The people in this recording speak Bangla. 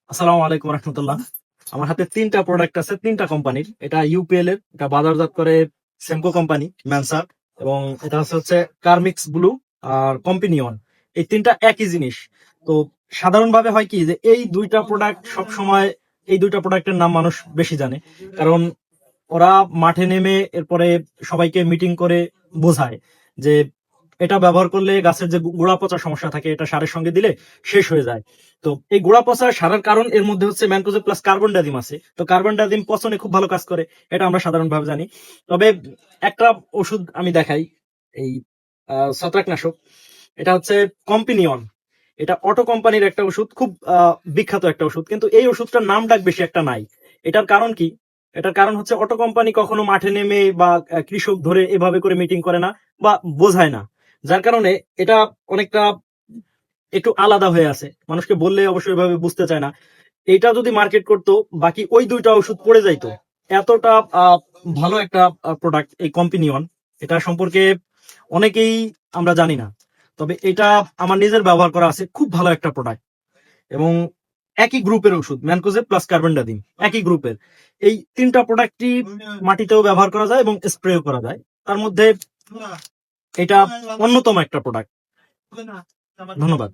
আসসালামু আলাইকুম রহমতুল্লাহ। আমার হাতে 3টা প্রোডাক্ট আছে, 3টা কোম্পানির। এটা ইউপিএল এর, এটা বাজারজাত করে সেমকো কোম্পানি ম্যানসার, এবং এটা হচ্ছে কার্মিক্স ব্লু আর কম্পিনিয়ন। এই 3টা একই জিনিস। তো সাধারণভাবে হয় কি যে এই 2টা প্রোডাক্ট সব সময়, এই 2টা প্রোডাক্টের নাম মানুষ বেশি জানে, কারণ ওরা মাঠে নেমে এরপরে সবাইকে মিটিং করে বোঝায় যে এটা ব্যবহার করলে গাছের যে গোড়া পচা সমস্যা থাকে এটা সারের সঙ্গে দিলে শেষ হয়ে যায়। তো এই গোড়া পচা সারার কারণ এর মধ্যে হচ্ছে ম্যানকোজেব প্লাস কার্বন ডাজিম আছে। তো কার্বন ডাজিম পচনে খুব ভালো কাজ করে, এটা আমরা সাধারণভাবে জানি। তবে একটা ওষুধ আমি দেখাই, এই ছত্রাকনাশক। এটা হচ্ছে কম্পিনিয়ন। এটা অটো কোম্পানির একটা ওষুধ, খুব বিখ্যাত একটা ওষুধ, কিন্তু এই ওষুধটার নাম ডাক বেশি একটা নাই। এটার কারণ কি? এটার কারণ হচ্ছে অটো কোম্পানি কখনো মাঠে নেমে বা কৃষক ধরে এভাবে করে মিটিং করে না বা বোঝায় না, যার কারণে এটা অনেকটা একটু আলাদা হয়ে আছে। মানুষকে বললে অবশ্যই এভাবে বুঝতে চায় না। এটা যদি মার্কেট করতো, বাকি ওই 2টা ওষুধ পড়ে যাইতো। এতটা ভালো একটা প্রোডাক্ট এই কম্পিনিয়ন। এটা সম্পর্কে অনেকেই আমরা জানি না, তবে এটা আমার নিজের ব্যবহার করা আছে, খুব ভালো একটা প্রোডাক্ট। এবং একই গ্রুপের ওষুধ, ম্যানকোজেব প্লাস কার্বেন্ডাজিম, একই গ্রুপের। এই 3টা প্রোডাক্টই মাটিতেও ব্যবহার করা যায় এবং স্প্রেও করা যায়। তার মধ্যে এটা অন্যতম একটা প্রোডাক্ট। ধন্যবাদ।